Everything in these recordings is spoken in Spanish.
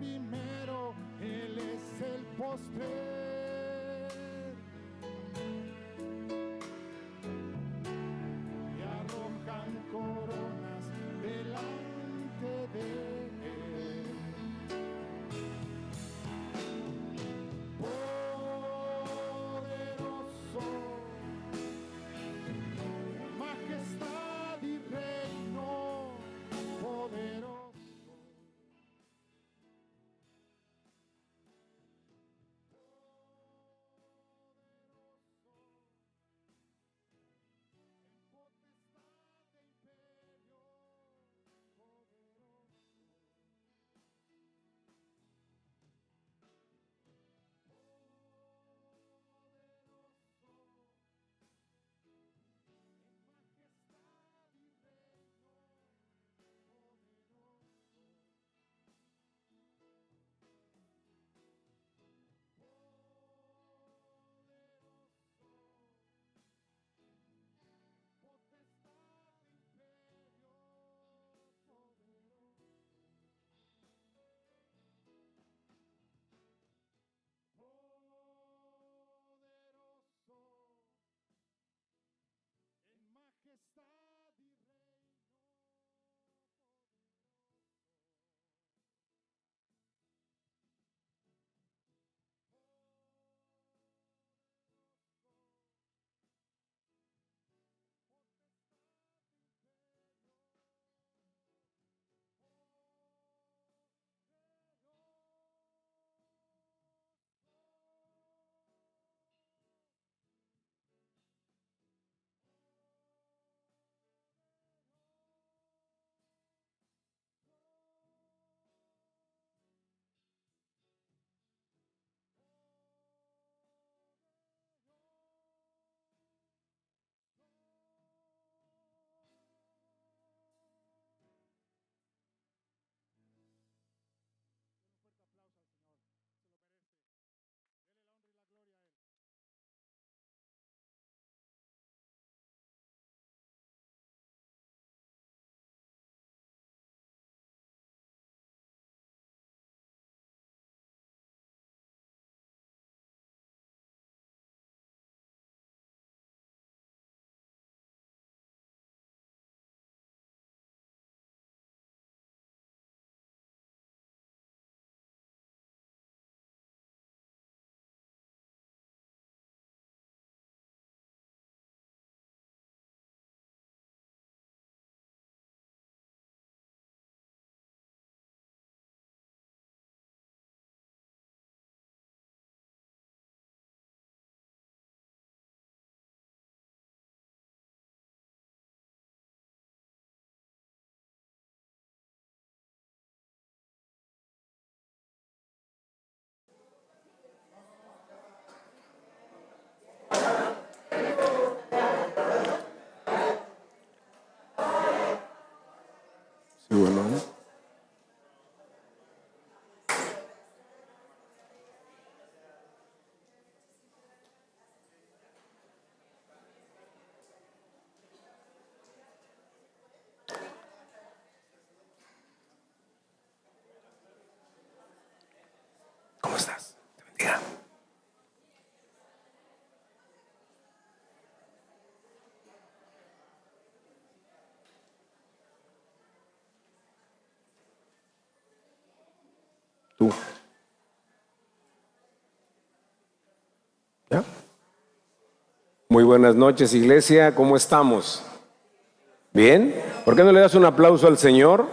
primero, Él es el postrer. Y arrojan coronas delante de Él. Poderoso, majestad y reino, poderoso. Majestad y reino, Sí, bueno. ¿Cómo estás? Te bendiga. Tú. ¿Ya? Muy buenas noches, iglesia. ¿Cómo estamos? ¿Bien? ¿Por qué no le das un aplauso al Señor?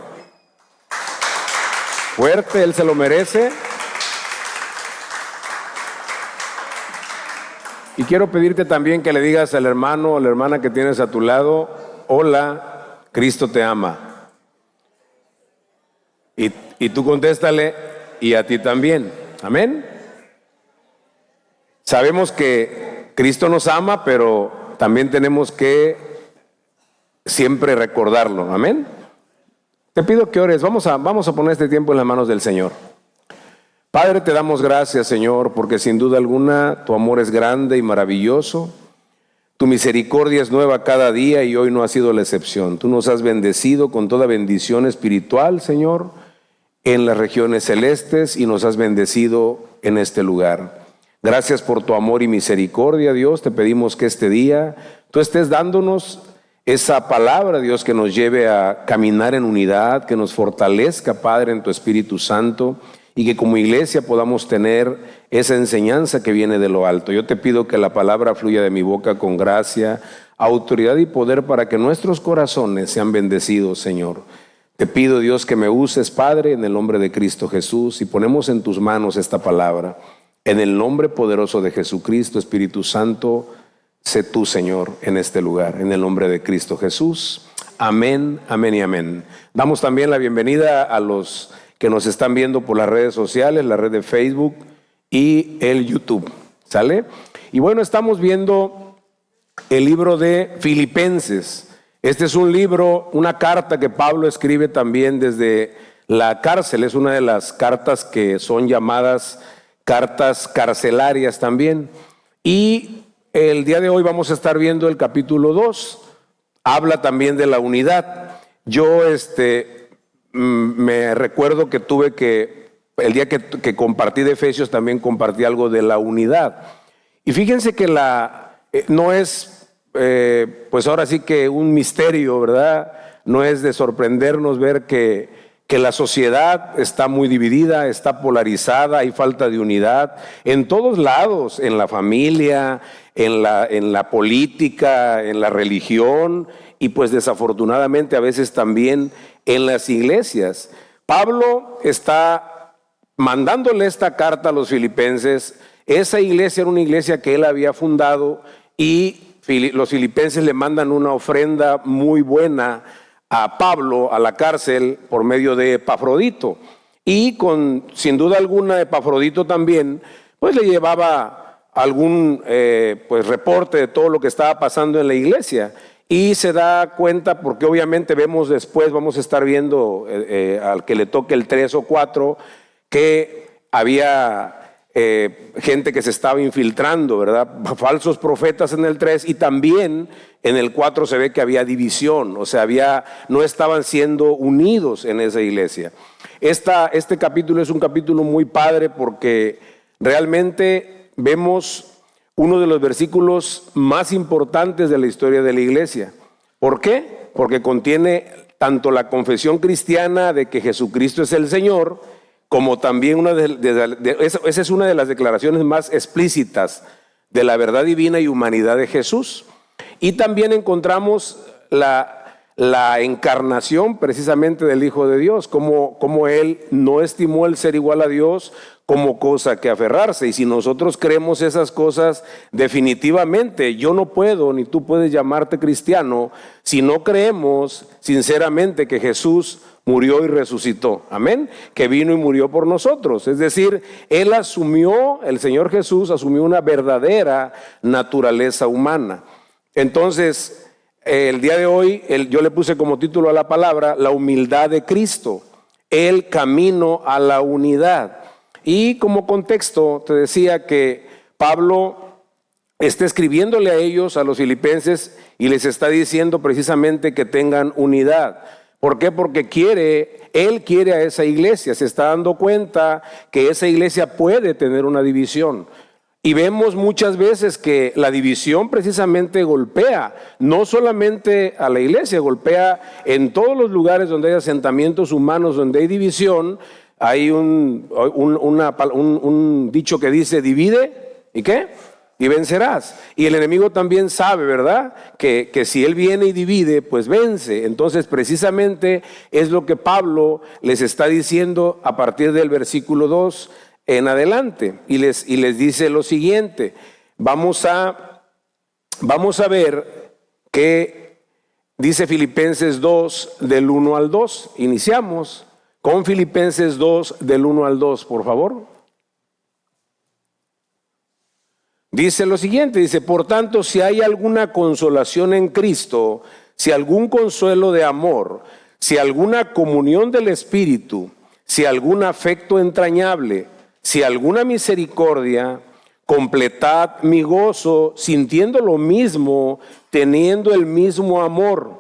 Fuerte, Él se lo merece. Y quiero pedirte también que le digas al hermano o la hermana que tienes a tu lado: hola, Cristo te ama. Y tú contéstale: y a ti también. Amén. Sabemos que Cristo nos ama, pero también tenemos que siempre recordarlo. Amén. Te pido que ores. Vamos a poner este tiempo en las manos del Señor. Padre, te damos gracias, Señor, porque sin duda alguna tu amor es grande y maravilloso. Tu misericordia es nueva cada día y hoy no ha sido la excepción. Tú nos has bendecido con toda bendición espiritual, Señor, en las regiones celestes y nos has bendecido en este lugar. Gracias por tu amor y misericordia, Dios. Te pedimos que este día tú estés dándonos esa palabra, Dios, que nos lleve a caminar en unidad, que nos fortalezca, Padre, en tu Espíritu Santo, y que como iglesia podamos tener esa enseñanza que viene de lo alto. Yo te pido que la palabra fluya de mi boca con gracia, autoridad y poder para que nuestros corazones sean bendecidos, Señor. Te pido, Dios, que me uses, Padre, en el nombre de Cristo Jesús, y ponemos en tus manos esta palabra. En el nombre poderoso de Jesucristo, Espíritu Santo, sé tú, Señor, en este lugar, en el nombre de Cristo Jesús. Amén, amén y amén. Damos también la bienvenida a los que nos están viendo por las redes sociales, la red de Facebook y el YouTube. ¿Sale? Y bueno, estamos viendo el libro de Filipenses. Este es un libro, una carta que Pablo escribe también desde la cárcel. Es una de las cartas que son llamadas cartas carcelarias también. Y el día de hoy vamos a estar viendo el capítulo 2. Habla también de la unidad. Yo me recuerdo que el día que compartí de Efesios también compartí algo de la unidad. Y fíjense que no es, pues ahora sí que un misterio, ¿verdad? No es de sorprendernos ver que la sociedad está muy dividida, está polarizada, hay falta de unidad en todos lados, en la familia, en la política, en la religión y pues desafortunadamente a veces también en las iglesias. Pablo está mandándole esta carta a los filipenses. Esa iglesia era una iglesia que él había fundado y los filipenses le mandan una ofrenda muy buena a Pablo a la cárcel por medio de Epafrodito. Y sin duda alguna Epafrodito también pues le llevaba algún pues reporte de todo lo que estaba pasando en la iglesia. Y se da cuenta, porque obviamente vemos después, vamos a estar viendo al que le toque el 3 o 4, que había gente que se estaba infiltrando, ¿verdad? Falsos profetas en el 3 y también en el 4 se ve que había división, o sea, no estaban siendo unidos en esa iglesia. Este capítulo es un capítulo muy padre porque realmente vemos uno de los versículos más importantes de la historia de la iglesia. ¿Por qué? Porque contiene tanto la confesión cristiana de que Jesucristo es el Señor, como también esa es una de las declaraciones más explícitas de la verdad divina y humanidad de Jesús. Y también encontramos la encarnación precisamente del Hijo de Dios, como Él no estimó el ser igual a Dios como cosa que aferrarse. Y si nosotros creemos esas cosas, definitivamente yo no puedo, ni tú puedes llamarte cristiano, si no creemos sinceramente que Jesús murió y resucitó, amén, que vino y murió por nosotros. Es decir, el Señor Jesús asumió una verdadera naturaleza humana. Entonces, el día de hoy, yo le puse como título a la palabra, la humildad de Cristo, el camino a la unidad. Y como contexto, te decía que Pablo está escribiéndole a ellos, a los filipenses, y les está diciendo precisamente que tengan unidad. ¿Por qué? Porque Él quiere a esa iglesia, se está dando cuenta que esa iglesia puede tener una división. Y vemos muchas veces que la división precisamente golpea, no solamente a la iglesia, golpea en todos los lugares donde hay asentamientos humanos, donde hay división. Hay un dicho que dice, divide, ¿y qué? Y vencerás. Y el enemigo también sabe, ¿verdad? Que si él viene y divide, pues vence. Entonces, precisamente es lo que Pablo les está diciendo a partir del versículo 2 en adelante. Y les dice lo siguiente. Vamos a ver qué dice Filipenses 2 del 1 al 2. Iniciamos con Filipenses 2 del 1 al 2, por favor. Dice lo siguiente, dice, por tanto, si hay alguna consolación en Cristo, si algún consuelo de amor, si alguna comunión del Espíritu, si algún afecto entrañable, si alguna misericordia, completad mi gozo, sintiendo lo mismo, teniendo el mismo amor,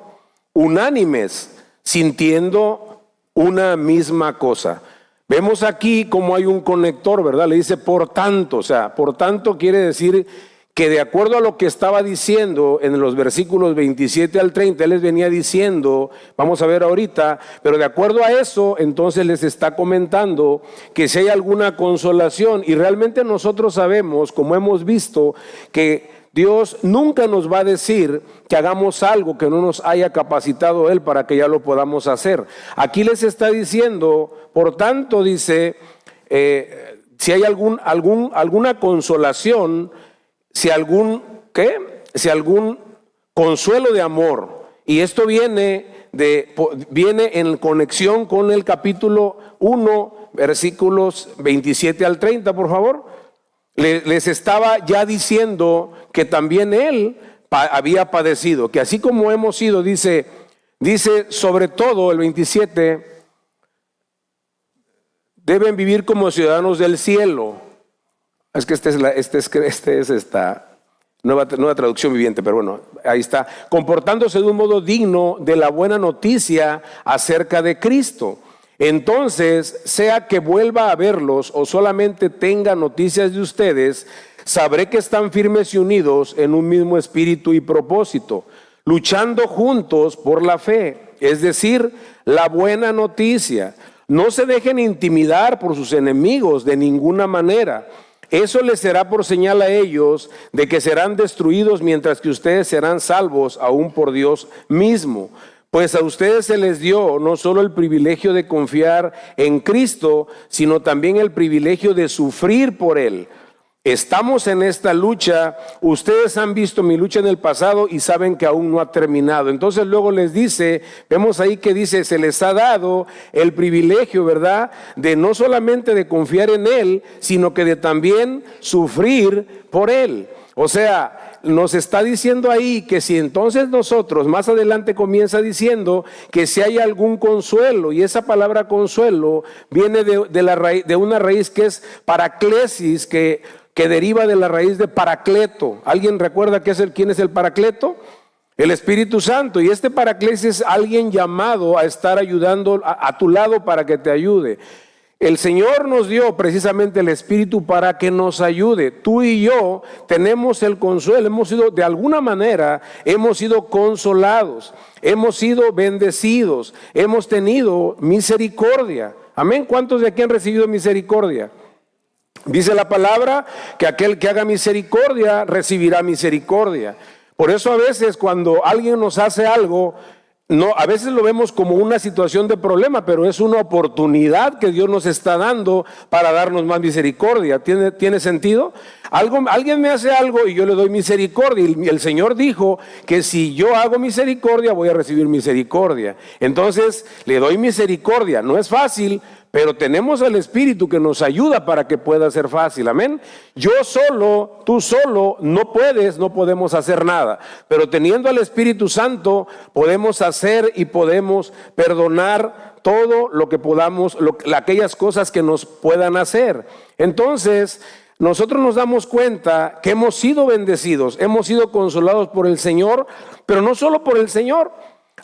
unánimes, sintiendo una misma cosa. Vemos aquí como hay un conector, ¿verdad? Le dice por tanto, o sea, por tanto quiere decir que de acuerdo a lo que estaba diciendo en los versículos 27 al 30, él les venía diciendo, vamos a ver ahorita, pero de acuerdo a eso, entonces les está comentando que si hay alguna consolación, y realmente nosotros sabemos, como hemos visto, que Dios nunca nos va a decir que hagamos algo que no nos haya capacitado Él para que ya lo podamos hacer. Aquí les está diciendo, por tanto, dice, si hay alguna consolación, si algún consuelo de amor, y esto viene en conexión con el capítulo 1, versículos 27 al 30, por favor. Les estaba ya diciendo que también él había padecido, que así como hemos sido, dice sobre todo el 27, deben vivir como ciudadanos del cielo. Es que esta es esta nueva traducción viviente, pero bueno, ahí está. Comportándose de un modo digno de la buena noticia acerca de Cristo. Entonces, sea que vuelva a verlos o solamente tenga noticias de ustedes, sabré que están firmes y unidos en un mismo espíritu y propósito, luchando juntos por la fe, es decir, la buena noticia. No se dejen intimidar por sus enemigos de ninguna manera. Eso les será por señal a ellos de que serán destruidos, mientras que ustedes serán salvos aún por Dios mismo. Pues a ustedes se les dio no solo el privilegio de confiar en Cristo, sino también el privilegio de sufrir por Él. Estamos en esta lucha, ustedes han visto mi lucha en el pasado y saben que aún no ha terminado. Entonces luego les dice, vemos ahí que dice, se les ha dado el privilegio, ¿verdad? De no solamente de confiar en Él, sino que de también sufrir por Él. O sea, nos está diciendo ahí que si entonces nosotros, más adelante comienza diciendo que si hay algún consuelo, y esa palabra consuelo viene de una raíz que es paraclesis, que deriva de la raíz de paracleto. ¿Alguien recuerda quién es el paracleto? El Espíritu Santo. Y este paraclesis es alguien llamado a estar ayudando a tu lado para que te ayude. El Señor nos dio precisamente el Espíritu para que nos ayude. Tú y yo tenemos el consuelo, de alguna manera hemos sido consolados, hemos sido bendecidos, hemos tenido misericordia. Amén. ¿Cuántos de aquí han recibido misericordia? Dice la palabra que aquel que haga misericordia recibirá misericordia. Por eso a veces cuando alguien nos hace algo, a veces lo vemos como una situación de problema, pero es una oportunidad que Dios nos está dando para darnos más misericordia. ¿Tiene sentido? Alguien me hace algo y yo le doy misericordia, y el Señor dijo que si yo hago misericordia voy a recibir misericordia. Entonces le doy misericordia. No es fácil, pero tenemos al Espíritu que nos ayuda para que pueda ser fácil. Amén. Yo solo, tú solo, no podemos hacer nada. Pero teniendo al Espíritu Santo, podemos hacer y podemos perdonar todo lo que podamos, aquellas cosas que nos puedan hacer. Entonces, nosotros nos damos cuenta que hemos sido bendecidos, hemos sido consolados por el Señor, pero no solo por el Señor.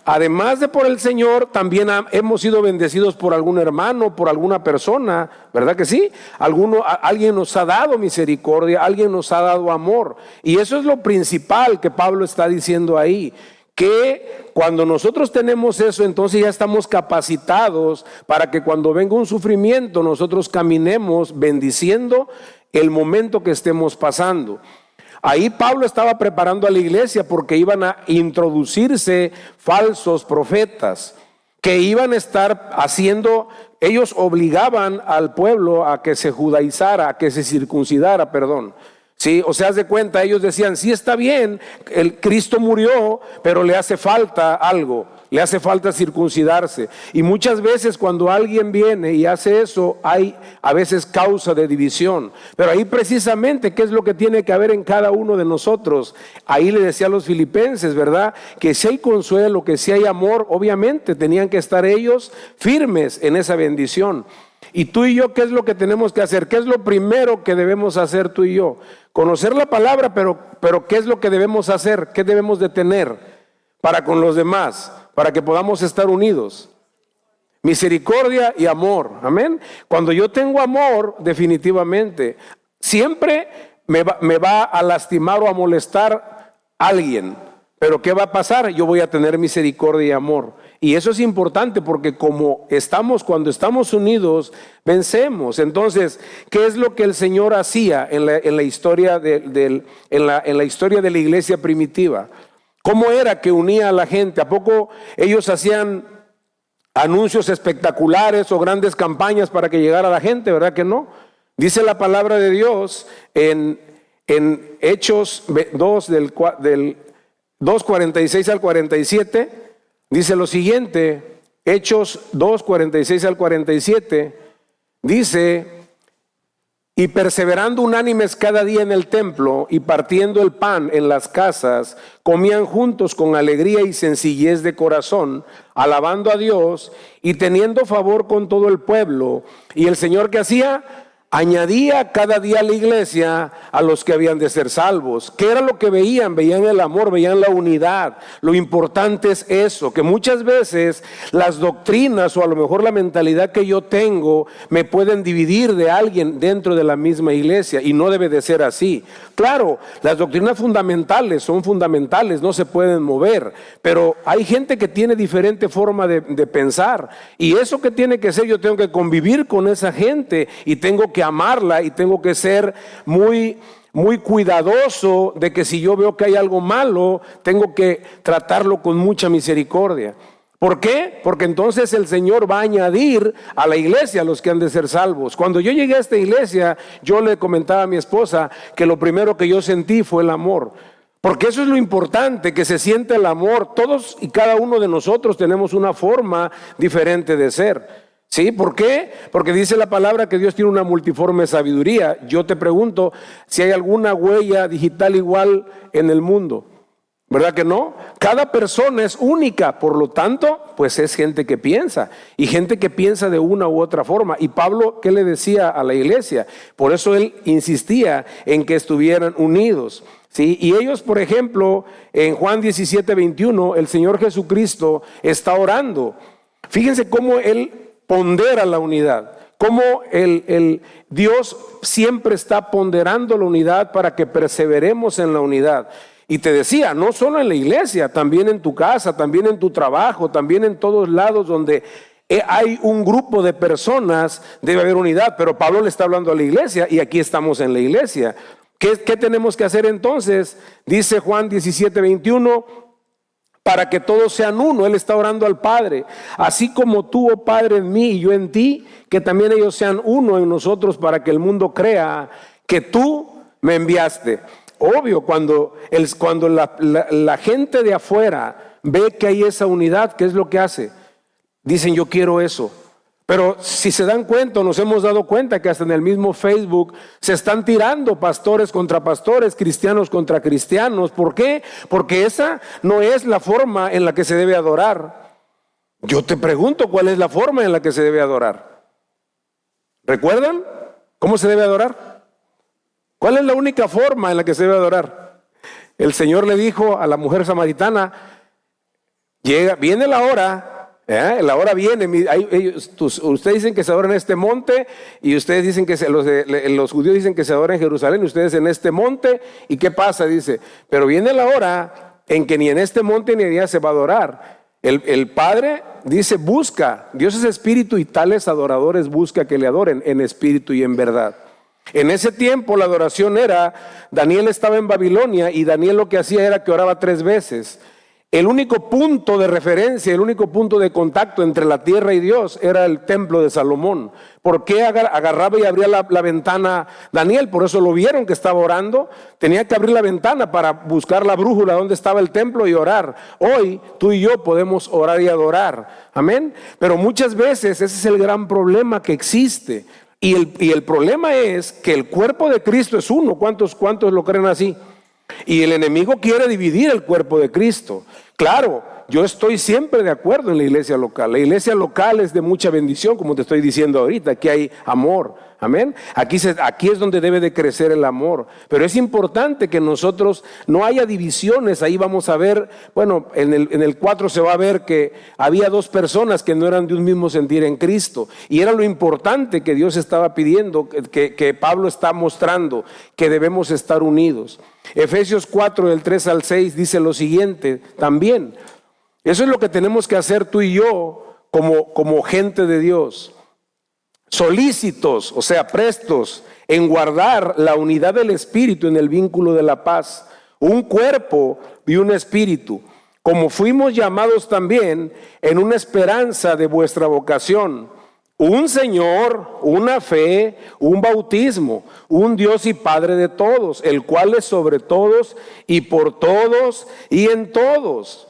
Además de por el Señor, también hemos sido bendecidos por algún hermano, por alguna persona, ¿verdad que sí? Alguien nos ha dado misericordia, alguien nos ha dado amor. Y eso es lo principal que Pablo está diciendo ahí, que cuando nosotros tenemos eso, entonces ya estamos capacitados para que cuando venga un sufrimiento, nosotros caminemos bendiciendo el momento que estemos pasando. Ahí Pablo estaba preparando a la iglesia porque iban a introducirse falsos profetas que iban a estar haciendo, ellos obligaban al pueblo a que se judaizara, a que se circuncidara, Sí, o sea, haz de cuenta, ellos decían, sí está bien, el Cristo murió, pero le hace falta algo, le hace falta circuncidarse. Y muchas veces cuando alguien viene y hace eso, hay a veces causa de división. Pero ahí precisamente, ¿qué es lo que tiene que haber en cada uno de nosotros? Ahí le decía a los filipenses, ¿verdad? Que si hay consuelo, que si hay amor, obviamente tenían que estar ellos firmes en esa bendición. Y tú y yo, ¿qué es lo que tenemos que hacer? ¿Qué es lo primero que debemos hacer tú y yo? Conocer la palabra, pero ¿qué es lo que debemos hacer? ¿Qué debemos de tener para con los demás? Para que podamos estar unidos. misericordia y amor. Amén. Cuando yo tengo amor, definitivamente, siempre me va a lastimar o a molestar alguien. Pero ¿qué va a pasar? Yo voy a tener misericordia y amor. Y eso es importante porque cuando estamos unidos, vencemos. Entonces, ¿qué es lo que el Señor hacía en la historia en la historia de la iglesia primitiva? ¿Cómo era que unía a la gente? ¿A poco ellos hacían anuncios espectaculares o grandes campañas para que llegara la gente? ¿Verdad que no? Dice la palabra de Dios en Hechos 2 del 2:46 al 47, dice lo siguiente. Hechos 2:46 al 47 dice: y perseverando unánimes cada día en el templo y partiendo el pan en las casas, comían juntos con alegría y sencillez de corazón, alabando a Dios y teniendo favor con todo el pueblo. Y el Señor, ¿qué hacía? Añadía cada día a la iglesia a los que habían de ser salvos. ¿Qué era lo que veían? Veían el amor, veían la unidad. Lo importante es eso, que muchas veces las doctrinas o a lo mejor la mentalidad que yo tengo me pueden dividir de alguien dentro de la misma iglesia, y no debe de ser así. Claro, las doctrinas fundamentales son fundamentales, no se pueden mover, pero hay gente que tiene diferente forma de pensar, y eso que tiene que ser, yo tengo que convivir con esa gente y tengo que amarla y tengo que ser muy cuidadoso de que si yo veo que hay algo malo, tengo que tratarlo con mucha misericordia. ¿Por qué? Porque entonces el Señor va a añadir a la iglesia a los que han de ser salvos. Cuando yo llegué a esta iglesia, yo le comentaba a mi esposa que lo primero que yo sentí fue el amor. Porque eso es lo importante, que se siente el amor. Todos y cada uno de nosotros tenemos una forma diferente de ser. ¿Sí? ¿Por qué? Porque dice la palabra que Dios tiene una multiforme sabiduría. Yo te pregunto si hay alguna huella digital igual en el mundo. ¿Verdad que no? Cada persona es única, por lo tanto, pues es gente que piensa, y gente que piensa de una u otra forma. Y Pablo, ¿qué le decía a la iglesia? Por eso él insistía en que estuvieran unidos. ¿Sí? Y ellos, por ejemplo, en Juan 17:21, el Señor Jesucristo está orando. Fíjense cómo él pondera la unidad, cómo el Dios siempre está ponderando la unidad para que perseveremos en la unidad. Y te decía, no solo en la iglesia, también en tu casa, también en tu trabajo, también en todos lados donde hay un grupo de personas, debe haber unidad. Pero Pablo le está hablando a la iglesia y aquí estamos en la iglesia. ¿Qué tenemos que hacer entonces? Dice Juan 17:21, para que todos sean uno. Él está orando al Padre. Así como tú, oh Padre, en mí y yo en ti, que también ellos sean uno en nosotros, para que el mundo crea que tú me enviaste. Obvio, cuando la gente de afuera ve que hay esa unidad, ¿qué es lo que hace? Dicen, yo quiero eso. Pero si se dan cuenta, nos hemos dado cuenta que hasta en el mismo Facebook se están tirando pastores contra pastores, cristianos contra cristianos. ¿Por qué? Porque esa no es la forma en la que se debe adorar. Yo te pregunto, ¿cuál es la forma en la que se debe adorar? ¿Recuerdan cómo se debe adorar? ¿Cuál es la única forma en la que se debe adorar? El Señor le dijo a la mujer samaritana, viene la hora. La hora viene. Ustedes dicen que se adora en este monte, y ustedes dicen que los judíos dicen que se adora en Jerusalén, y ustedes en este monte. ¿Y qué pasa? Dice, pero viene la hora en que ni en este monte ni allá se va a adorar. El Padre dice, busca. Dios es espíritu, y tales adoradores busca que le adoren en espíritu y en verdad. En ese tiempo la adoración era, Daniel estaba en Babilonia, y Daniel lo que hacía era que oraba 3 veces. El único punto de referencia, el único punto de contacto entre la tierra y Dios era el templo de Salomón. ¿Por qué agarraba y abría la ventana Daniel? Por eso lo vieron que estaba orando. Tenía que abrir la ventana para buscar la brújula donde estaba el templo y orar. Hoy tú y yo podemos orar y adorar. Amén. Pero muchas veces ese es el gran problema que existe. Y el problema es que el cuerpo de Cristo es uno. ¿Cuántos lo creen así? Y el enemigo quiere dividir el cuerpo de Cristo. Claro, yo estoy siempre de acuerdo en la iglesia local. La iglesia local es de mucha bendición, como te estoy diciendo ahorita. Aquí hay amor, amén. Aquí es donde debe de crecer el amor. Pero es importante que nosotros no haya divisiones. Ahí vamos a ver, bueno, en el 4 se va a ver que había dos personas que no eran de un mismo sentir en Cristo. Y era lo importante que Dios estaba pidiendo, que Pablo está mostrando, que debemos estar unidos. Efesios 4, del 3 al 6, dice lo siguiente también. Eso es lo que tenemos que hacer tú y yo como gente de Dios. Solícitos, o sea, prestos en guardar la unidad del Espíritu en el vínculo de la paz. Un cuerpo y un espíritu, como fuimos llamados también en una esperanza de vuestra vocación. Un Señor, una fe, un bautismo, un Dios y Padre de todos, el cual es sobre todos y por todos y en todos.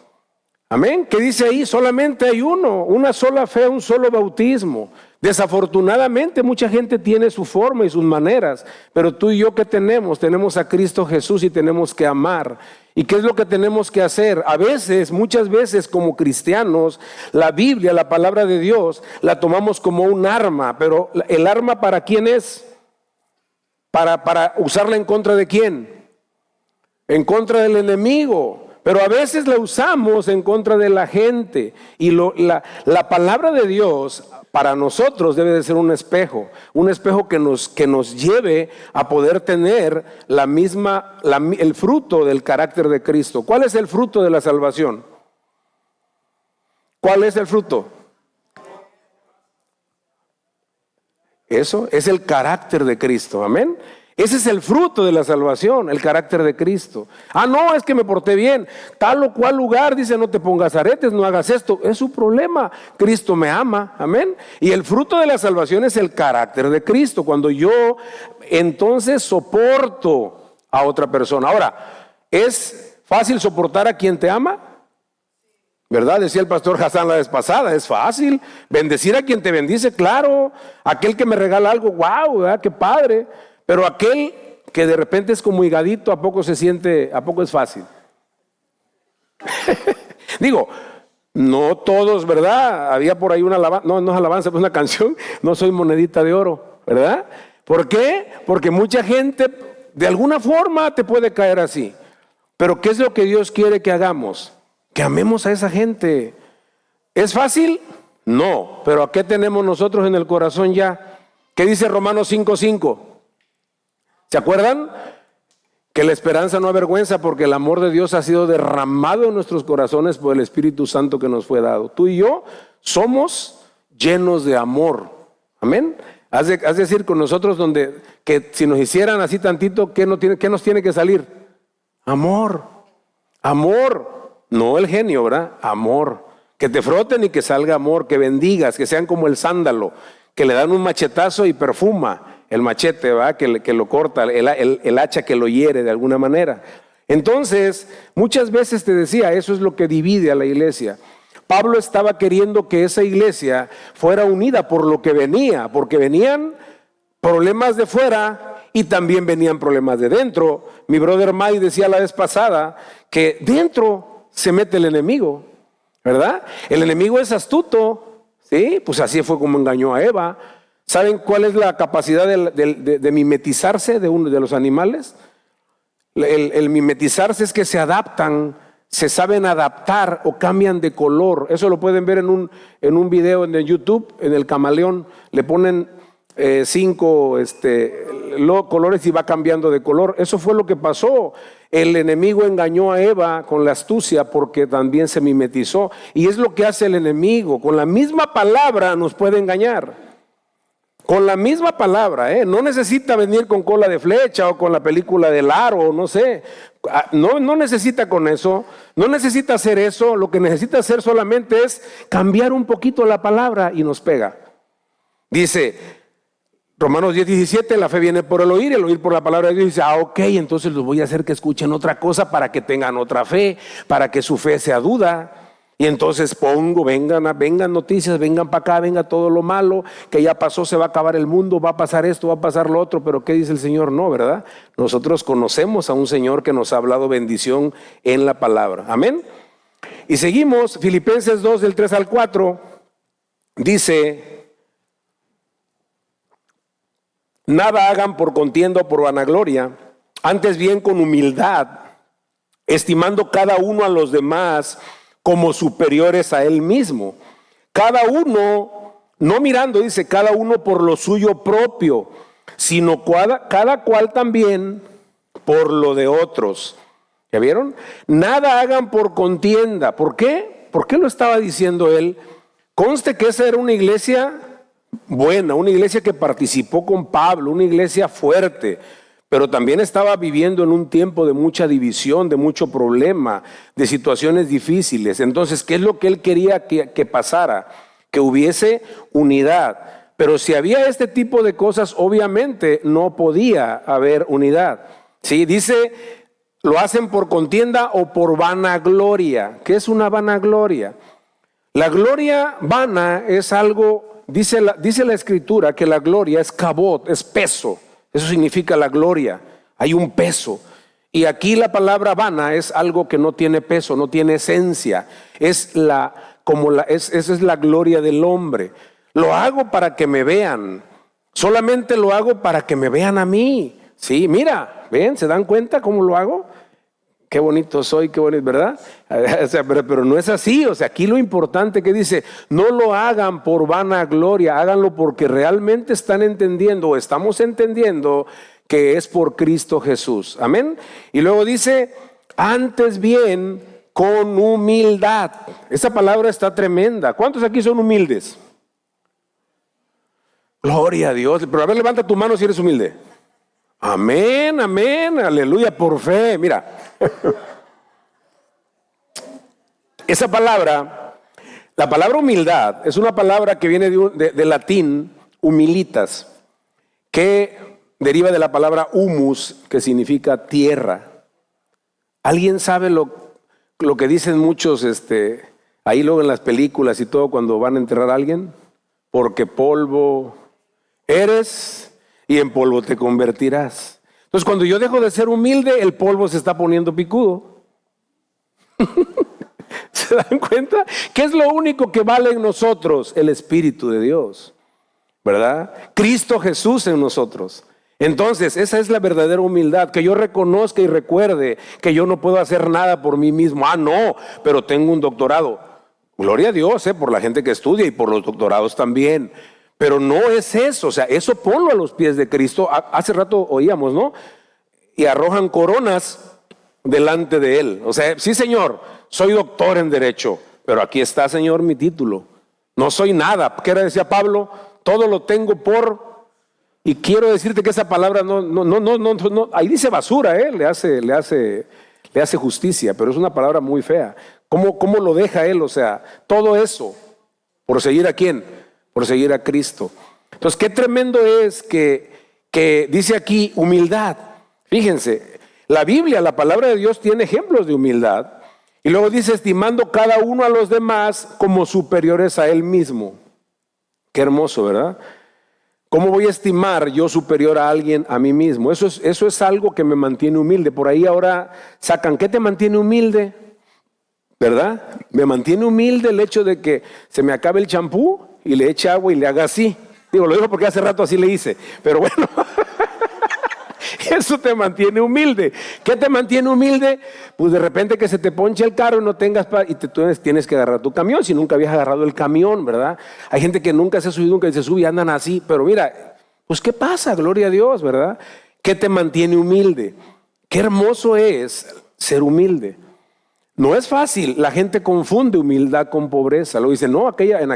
Amén. ¿Qué dice ahí? Solamente hay uno, una sola fe, un solo bautismo. Desafortunadamente mucha gente tiene su forma y sus maneras, pero tú y yo, ¿qué tenemos? Tenemos a Cristo Jesús y tenemos que amar. ¿Y qué es lo que tenemos que hacer? A veces, muchas veces como cristianos, la Biblia, la palabra de Dios, la tomamos como un arma, pero ¿el arma para quién es? Para usarla en contra de quién? En contra del enemigo. Pero a veces la usamos en contra de la gente. Y la palabra de Dios para nosotros debe de ser un espejo que nos lleve a poder tener el fruto del carácter de Cristo. ¿Cuál es el fruto de la salvación? ¿Cuál es el fruto? Eso es el carácter de Cristo, amén. Ese es el fruto de la salvación, el carácter de Cristo. No, es que me porté bien. Tal o cual lugar dice, no te pongas aretes, no hagas esto. Es su problema. Cristo me ama, amén. Y el fruto de la salvación es el carácter de Cristo. Cuando yo entonces soporto a otra persona. Ahora, ¿es fácil soportar a quien te ama? ¿Verdad? Decía el pastor Hassan la vez pasada, es fácil. Bendecir a quien te bendice, claro. Aquel que me regala algo, wow, ¿verdad? Qué padre. Pero aquel que de repente es como higadito, ¿a poco es fácil? Digo, no todos, ¿verdad? Había por ahí una alabanza, no es alabanza, pues una canción, no soy monedita de oro, ¿verdad? ¿Por qué? Porque mucha gente de alguna forma te puede caer así. Pero ¿qué es lo que Dios quiere que hagamos? Que amemos a esa gente. ¿Es fácil? No, pero ¿a qué tenemos nosotros en el corazón ya? ¿Qué dice Romanos 5:5? ¿Se acuerdan? Que la esperanza no avergüenza porque el amor de Dios ha sido derramado en nuestros corazones por el Espíritu Santo que nos fue dado. Tú y yo somos llenos de amor. Amén. Has de decir con nosotros que si nos hicieran así tantito, ¿qué nos tiene que salir? Amor. Amor. No el genio, ¿verdad? Amor. Que te froten y que salga amor, que bendigas, que sean como el sándalo, que le dan un machetazo y perfuma. El machete, ¿verdad? Que lo corta, el hacha que lo hiere de alguna manera. Entonces, muchas veces te decía, eso es lo que divide a la iglesia. Pablo estaba queriendo que esa iglesia fuera unida por lo que venía, porque venían problemas de fuera y también venían problemas de dentro. Mi brother Mike decía la vez pasada que dentro se mete el enemigo, ¿verdad? El enemigo es astuto, ¿sí? Pues así fue como engañó a Eva. ¿Saben cuál es la capacidad de mimetizarse de los animales? El mimetizarse es que se adaptan, se saben adaptar o cambian de color. Eso lo pueden ver en un video en YouTube, en el camaleón. Le ponen 5 colores y va cambiando de color. Eso fue lo que pasó. El enemigo engañó a Eva con la astucia porque también se mimetizó. Y es lo que hace el enemigo. Con la misma palabra nos puede engañar. Con la misma palabra, no necesita venir con cola de flecha o con la película del aro, no sé. No necesita con eso, no necesita hacer eso. Lo que necesita hacer solamente es cambiar un poquito la palabra y nos pega. Dice Romanos 10:17, la fe viene por el oír por la palabra de Dios. Dice, ok, entonces los voy a hacer que escuchen otra cosa para que tengan otra fe, para que su fe sea duda. Y entonces vengan noticias, vengan para acá, venga todo lo malo, que ya pasó, se va a acabar el mundo, va a pasar esto, va a pasar lo otro, pero ¿qué dice el Señor? No, ¿verdad? Nosotros conocemos a un Señor que nos ha hablado bendición en la palabra. Amén. Y seguimos, Filipenses 2 del 3 al 4, dice: nada hagan por contienda o por vanagloria, antes bien con humildad, estimando cada uno a los demás como superiores a él mismo. Cada uno, no mirando, dice, cada uno por lo suyo propio, sino cada cual también por lo de otros. ¿Ya vieron? Nada hagan por contienda. ¿Por qué? ¿Por qué lo estaba diciendo él? Conste que esa era una iglesia buena, una iglesia que participó con Pablo, una iglesia fuerte, pero también estaba viviendo en un tiempo de mucha división, de mucho problema, de situaciones difíciles. Entonces, ¿qué es lo que él quería que pasara? Que hubiese unidad. Pero si había este tipo de cosas, obviamente no podía haber unidad. ¿Sí? Dice, lo hacen por contienda o por vanagloria. ¿Qué es una vanagloria? La gloria vana es algo, dice la Escritura, que la gloria es cabot, es peso. Eso significa la gloria. Hay un peso. Y aquí la palabra vana es algo que no tiene peso, no tiene esencia. Esa es la gloria del hombre. Lo hago para que me vean. Solamente lo hago para que me vean a mí. Sí, mira, ¿ven? ¿Se dan cuenta cómo lo hago? Qué bonito soy, qué bonito, ¿verdad? O sea, pero no es así. O sea, aquí lo importante que dice, no lo hagan por vanagloria, háganlo porque realmente están entendiendo o estamos entendiendo que es por Cristo Jesús. Amén. Y luego dice, antes bien con humildad. Esa palabra está tremenda. ¿Cuántos aquí son humildes? Gloria a Dios. Pero a ver, levanta tu mano si eres humilde. Amén, amén, aleluya, por fe. Mira, esa palabra, la palabra humildad, es una palabra que viene de latín, humilitas, que deriva de la palabra humus, que significa tierra. ¿Alguien sabe lo que dicen muchos ahí luego en las películas y todo cuando van a enterrar a alguien? Porque polvo eres y en polvo te convertirás. Entonces, cuando yo dejo de ser humilde, el polvo se está poniendo picudo. ¿Se dan cuenta? ¿Qué es lo único que vale en nosotros? El Espíritu de Dios, ¿verdad? Cristo Jesús en nosotros. Entonces, esa es la verdadera humildad, que yo reconozca y recuerde que yo no puedo hacer nada por mí mismo. No, pero tengo un doctorado. Gloria a Dios, por la gente que estudia y por los doctorados también. Pero no es eso, o sea, eso ponlo a los pies de Cristo. Hace rato oíamos, ¿no? Y arrojan coronas delante de Él. O sea, sí, Señor, soy doctor en Derecho, pero aquí está, Señor, mi título. No soy nada. ¿Qué era? Decía Pablo, todo lo tengo por... Y quiero decirte que esa palabra no ahí dice basura, le hace justicia, pero es una palabra muy fea. ¿Cómo lo deja Él? O sea, todo eso, ¿por seguir a quién? Por seguir a Cristo. Entonces, qué tremendo es que dice aquí humildad. Fíjense, la Biblia, la palabra de Dios tiene ejemplos de humildad. Y luego dice, estimando cada uno a los demás como superiores a él mismo. Qué hermoso, ¿verdad? ¿Cómo voy a estimar yo superior a alguien a mí mismo? Eso es algo que me mantiene humilde. Por ahí ahora sacan, ¿qué te mantiene humilde? ¿Verdad? Me mantiene humilde el hecho de que se me acabe el champú y le eche agua y le haga así. Lo digo porque hace rato así le hice. Pero bueno, eso te mantiene humilde. ¿Qué te mantiene humilde? Pues de repente que se te ponche el carro y no tengas y tú tienes que agarrar tu camión si nunca habías agarrado el camión, ¿verdad? Hay gente que nunca se ha subido, nunca se sube y andan así. Pero mira, pues ¿qué pasa? Gloria a Dios, ¿verdad? ¿Qué te mantiene humilde? Qué hermoso es ser humilde. No es fácil, la gente confunde humildad con pobreza. Lo dice, no, en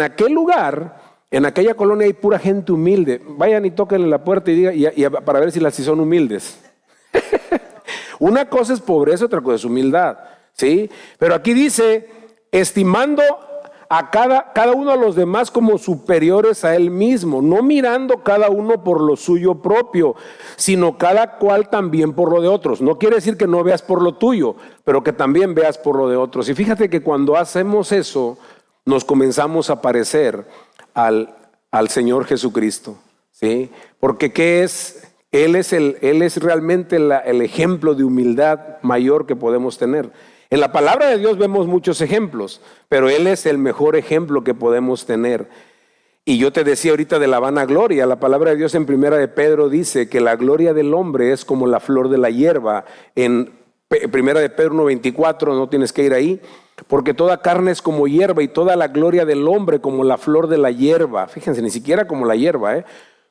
aquel lugar, en aquella colonia hay pura gente humilde. Vayan y tóquenle la puerta y digan, para ver si son humildes. Una cosa es pobreza, otra cosa es humildad, ¿sí? Pero aquí dice, estimando a cada uno a los demás como superiores a él mismo, no mirando cada uno por lo suyo propio, sino cada cual también por lo de otros. No quiere decir que no veas por lo tuyo, pero que también veas por lo de otros. Y fíjate que cuando hacemos eso, nos comenzamos a parecer al Señor Jesucristo, ¿sí? Porque ¿qué es? Él es realmente el ejemplo de humildad mayor que podemos tener. En la palabra de Dios vemos muchos ejemplos, pero Él es el mejor ejemplo que podemos tener. Y yo te decía ahorita de la vanagloria. La palabra de Dios en Primera de Pedro dice que la gloria del hombre es como la flor de la hierba. En Primera de Pedro 1:24, no tienes que ir ahí, porque toda carne es como hierba y toda la gloria del hombre como la flor de la hierba. Fíjense, ni siquiera como la hierba,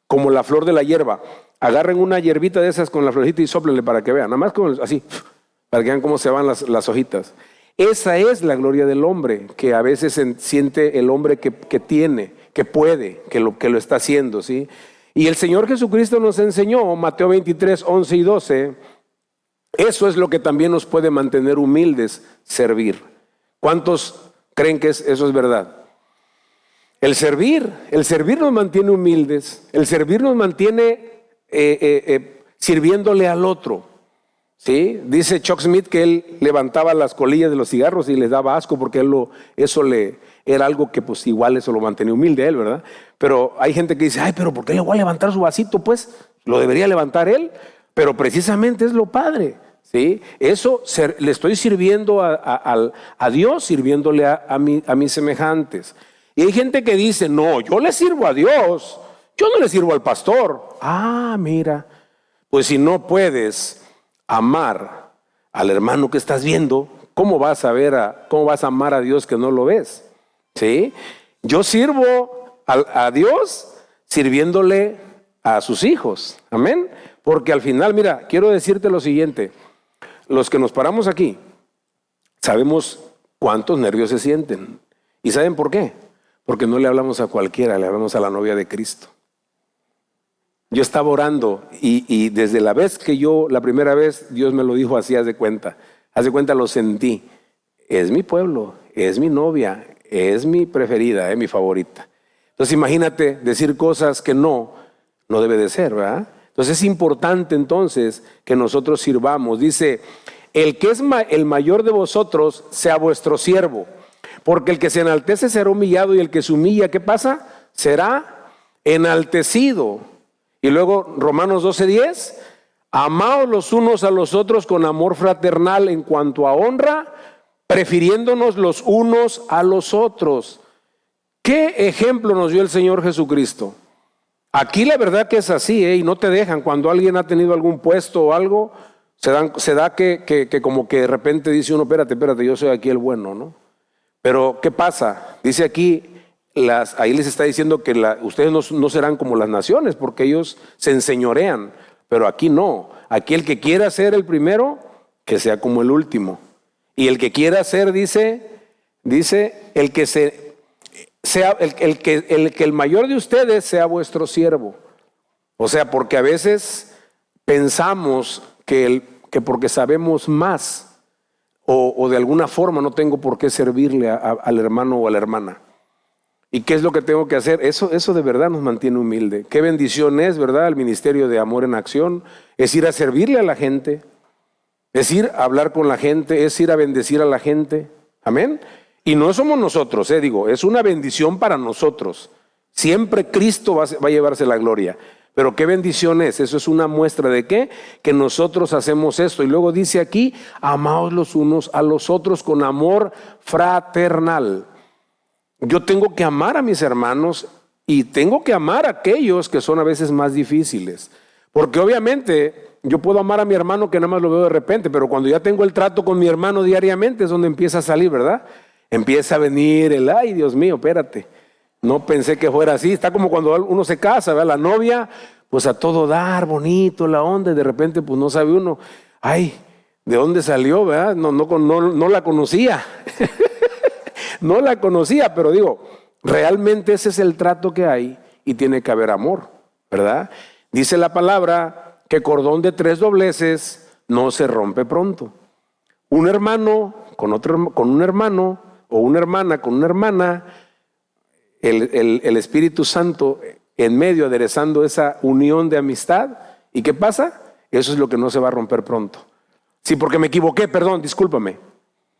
como la flor de la hierba. Agarren una hierbita de esas con la florita y sóplenle para que vean, nada más como así, para que vean cómo se van las hojitas. Esa es la gloria del hombre, que a veces siente el hombre que tiene, que puede, que lo está haciendo, ¿sí? Y el Señor Jesucristo nos enseñó, Mateo 23, 11 y 12, eso es lo que también nos puede mantener humildes, servir. ¿Cuántos creen que eso es verdad? El servir nos mantiene humildes, el servir nos mantiene sirviéndole al otro. ¿Sí? Dice Chuck Smith que él levantaba las colillas de los cigarros y les daba asco porque eso era algo que pues igual eso lo mantenía humilde a él, ¿verdad? Pero hay gente que dice, ay, pero ¿por qué le voy a levantar su vasito? Pues lo debería levantar él, pero precisamente es lo padre, ¿sí? Eso le estoy sirviendo a Dios, sirviéndole a mis semejantes. Y hay gente que dice, no, yo le sirvo a Dios, yo no le sirvo al pastor. Ah, mira, pues si no puedes amar al hermano que estás viendo, ¿cómo vas a amar a Dios que no lo ves? ¿Sí? Yo sirvo a Dios sirviéndole a sus hijos. Amén. Porque al final, mira, quiero decirte lo siguiente. Los que nos paramos aquí sabemos cuántos nervios se sienten. ¿Y saben por qué? Porque no le hablamos a cualquiera, le hablamos a la novia de Cristo. Yo estaba orando y desde la primera vez, Dios me lo dijo así, haz de cuenta lo sentí. Es mi pueblo, es mi novia, es mi preferida, es mi favorita. Entonces imagínate decir cosas que no debe de ser, ¿verdad? Entonces es importante entonces que nosotros sirvamos. Dice, el que es el mayor de vosotros sea vuestro siervo, porque el que se enaltece será humillado y el que se humilla, ¿qué pasa? Será enaltecido. Y luego Romanos 12:10, amaos los unos a los otros con amor fraternal en cuanto a honra, prefiriéndonos los unos a los otros. ¿Qué ejemplo nos dio el Señor Jesucristo? Aquí la verdad que es así, y no te dejan. Cuando alguien ha tenido algún puesto o algo, se da que como que de repente dice uno, espérate, yo soy aquí el bueno, ¿no? Pero ¿qué pasa? Dice aquí, ahí les está diciendo que ustedes no serán como las naciones, porque ellos se enseñorean, pero aquí no. Aquí el que quiera ser el primero, que sea como el último. Y el que quiera ser, dice el que sea el mayor de ustedes sea vuestro siervo. O sea, porque a veces pensamos que porque sabemos más o de alguna forma no tengo por qué servirle al hermano o a la hermana. ¿Y qué es lo que tengo que hacer? Eso de verdad nos mantiene humilde. Qué bendición es, ¿verdad? El ministerio de Amor en Acción es ir a servirle a la gente, es ir a hablar con la gente, es ir a bendecir a la gente. Amén. Y no somos nosotros, es una bendición para nosotros. Siempre Cristo va a llevarse la gloria. Pero qué bendición es, eso es una muestra de qué, que nosotros hacemos esto. Y luego dice aquí, amaos los unos a los otros con amor fraternal. Yo tengo que amar a mis hermanos y tengo que amar a aquellos que son a veces más difíciles. Porque obviamente yo puedo amar a mi hermano que nada más lo veo de repente, pero cuando ya tengo el trato con mi hermano diariamente es donde empieza a salir, ¿verdad? Empieza a venir ay Dios mío, espérate. No pensé que fuera así. Está como cuando uno se casa, ¿verdad? La novia, pues a todo dar, bonito, la onda, y de repente pues no sabe uno, ay, ¿de dónde salió, verdad? No la conocía. No la conocía, pero realmente ese es el trato que hay y tiene que haber amor, ¿verdad? Dice la palabra que cordón de 3 dobleces no se rompe pronto. Un hermano con un hermano o una hermana con una hermana, el Espíritu Santo en medio aderezando esa unión de amistad. ¿Y qué pasa? Eso es lo que no se va a romper pronto. Sí, porque me equivoqué, perdón, discúlpame.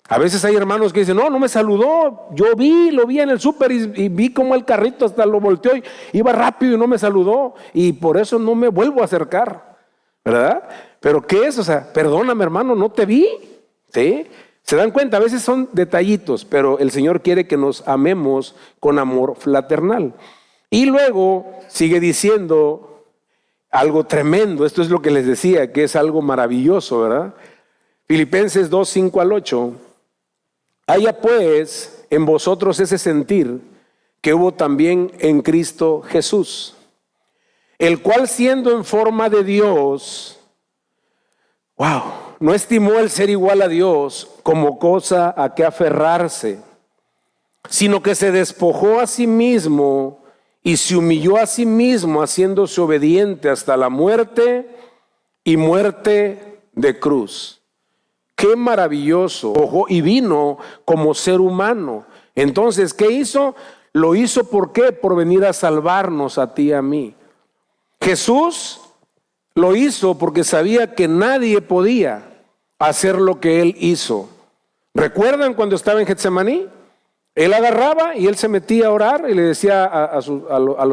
A veces hay hermanos que dicen, no me saludó, yo lo vi en el súper y vi como el carrito hasta lo volteó y iba rápido y no me saludó y por eso no me vuelvo a acercar, ¿verdad? Pero ¿qué es? O sea, perdóname hermano, no te vi, ¿sí? ¿Se dan cuenta? A veces son detallitos, pero el Señor quiere que nos amemos con amor fraternal. Y luego sigue diciendo algo tremendo. Esto es lo que les decía, que es algo maravilloso, ¿verdad? Filipenses 2, 5 al 8. Haya pues en vosotros ese sentir que hubo también en Cristo Jesús, el cual siendo en forma de Dios, no estimó el ser igual a Dios como cosa a que aferrarse, sino que se despojó a sí mismo y se humilló a sí mismo, haciéndose obediente hasta la muerte y muerte de cruz. Qué maravilloso. Y vino como ser humano. Entonces, ¿qué hizo? Lo hizo ¿por qué? Por venir a salvarnos a ti y a mí. Jesús lo hizo porque sabía que nadie podía hacer lo que Él hizo. ¿Recuerdan cuando estaba en Getsemaní? Él agarraba y Él se metía a orar y le decía a